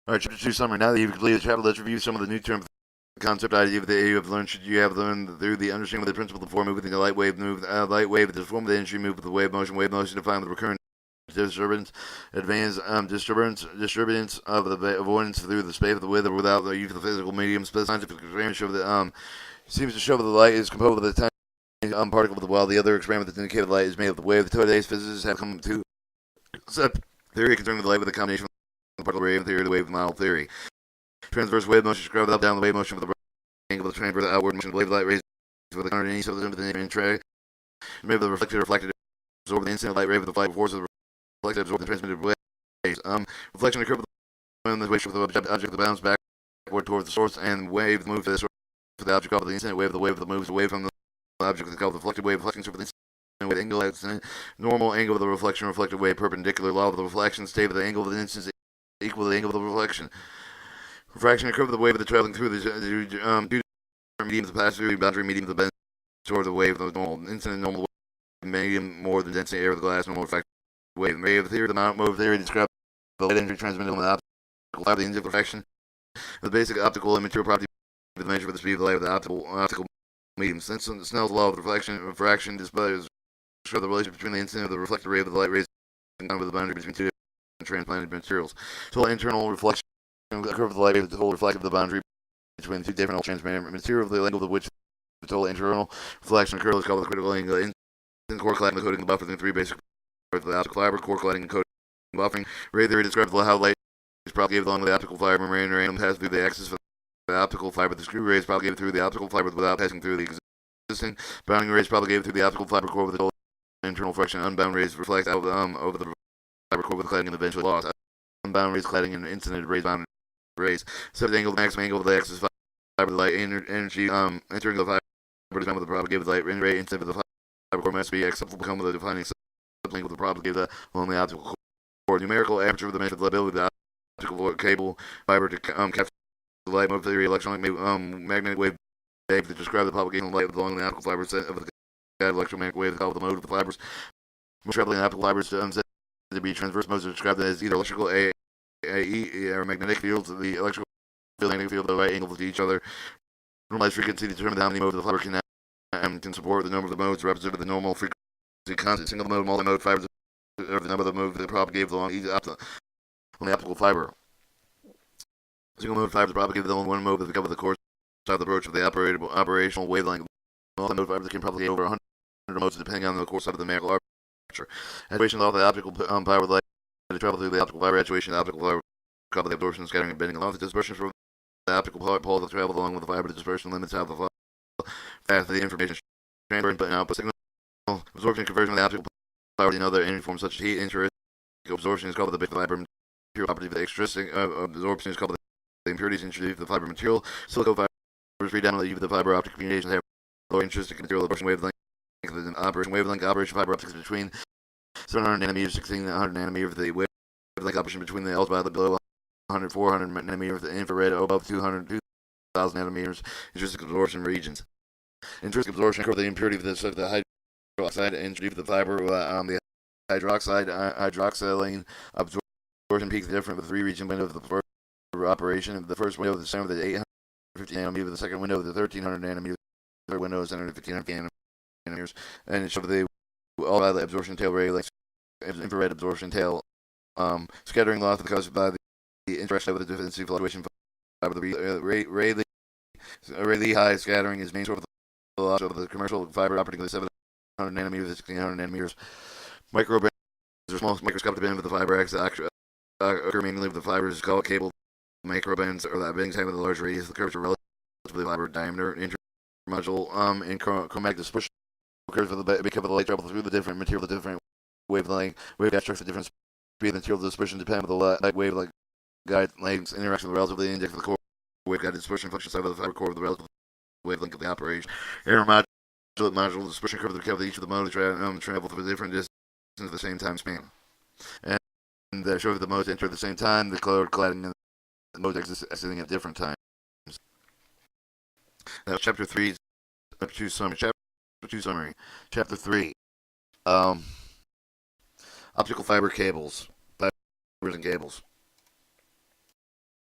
Alright, Chapter 2 Summary. Now that you've completed the chapter, let's review some of the new terms, concept idea that you have learned. Should you have learned through the understanding of the principle of form moving the light wave, light wave, the form of the energy move with the wave motion defined with recurrent disturbance, advanced disturbance of the avoidance through the space of the width or without the use of the physical medium. Scientific experiment show that seems to show that the light is composed of the tiny particle, while the other experiment that indicated the light is made of the wave. Today's physicists have come to accept theory concerning the light with a combination of the particle wave theory, the wave model theory. Transverse wave motion described up down the wave motion for the angle of the transverse outward motion of the wave light rays with the underneath of the tray. Made of the reflected absorb the incident light ray with the flight force of the reflected absorb the transmitted waves. Reflection occurs when the wave of the object bounce backward towards the source and wave move to the source for the object of the incident wave. The wave that moves away from the object is called the reflected wave. Reflecting surface with angle at normal angle of the reflected wave perpendicular law of the reflection state of the angle of the instance equal to the angle of the reflection. Refraction occurs with the wave of the traveling through the two mediums of the pass through the boundary medium of the bend towards the wave of the normal incident normal wave medium more than density air of the glass normal refracted wave. Wave theory, the Mount Move theory describes the light energy transmitted on the optical fiber, the index refraction, the basic optical and material property of the measure for the speed of the light of the optical medium. Since Snell's law of refraction displays show the relationship between the incident of the reflected ray of the light rays and the boundary between two transplanted materials. So internal reflection occurs with the light wave, the total reflective of the boundary between two different transparent materials, the angle of which the total internal reflection occurs is called the critical angle. In core cladding, the coating, the buffer, the three basic parts of the optical fiber, core cladding, and coating, buffering. Ray theory describes how light is propagated along the optical fiber membrane and passes through the axis of the optical fiber. The screw ray is propagated through the optical fiber without passing through the existing bounding rays propagated through the optical fiber core with the total internal reflection. Unbound rays reflect out over the fiber core with the cladding and eventually lost. Unbound rays cladding and incident rays bound rays. Set angle, the maximum angle of the axis fiber, the light energy entering the fiber is bound with the propagated light ray instead of the fiber core must be acceptable become the defining subling with the propagated along the optical core. Numerical aperture of the measured ability of the optical cable fiber to capture the light mode theory electronic magnetic wave to describe the propagation of light along the optical fiber set of the guide electromagnetic wave called the mode of the fibers. Most traveling optical fibers said to be transverse modes are described as either electrical AE or magnetic fields. The electrical field and magnetic field are right angles to each other. Normalized frequency determines how many modes the fiber can support. The number of the modes represented the normal frequency constant. Single mode, multi-mode fibers are the number of the modes that propagate along each on the optical fiber. Single mode fibers propagate along one mode that cover the course of the approach of the operational wavelength. Multi-mode fibers can propagate over 100 modes depending on the course of the numerical aperture. Actuation of the optical fiber light to travel through the optical fiber. Actuation of the optical fiber cover the absorption, scattering, and bending along the dispersion from the optical pole that travels along with the fiber. The dispersion limits how the fast the information transfer input and output signal. Absorption and conversion of the optical fiber in other energy forms such as heat. Intrinsic absorption is called the basic fiber material property. The extrinsic absorption is called the impurities introduced to the fiber material. Silicone fibers predominantly use the fiber optic communications have low intrinsic material absorption wavelength. The operation fiber optics between 700 nanometers, 1600 nanometers. The wavelength operation between the ultraviolet below 100, 400 nanometers. The infrared above 200, 2000 nanometers. Intrinsic absorption regions. Intrinsic absorption occurs the impurity of the hydroxide introduced the fiber. The hydroxylane absorption peaks different with three region window of the first operation. The first window of the center of the 850 nanometer. The second window of the 1300 nanometer. The third window is under 1500 nanometers. And it shows the ultraviolet absorption tail ray length, infrared absorption tail scattering loss caused by the interaction with the density fluctuation fiber. The Rayleigh high scattering is main source of the loss of the commercial fiber operating with 700 nanometers to 1600 nanometers. Microbands are small microscopic band with the fiber axis occur mainly with the fibers called cable. Microbands are that bending time with a large radius. The curves are relatively fiber diameter. Intermodule and chromatic dispersion occurs because of the light travel through the different material, the different wavelength, wave structure, the different speed, the material dispersion depend on the light wave like guide lengths interaction with the relatively index of the core wave guide dispersion function side of the fiber core of the relative wavelength of the operation. Intermodule module dispersion curve that cover each of the modes travel through different distances at the same time span. And they show the modes enter at the same time, the color cladding and the modes exiting at different times. That was chapter 3, chapter 2 summary. Chapter 3. Optical fiber cables. Fibers and cables.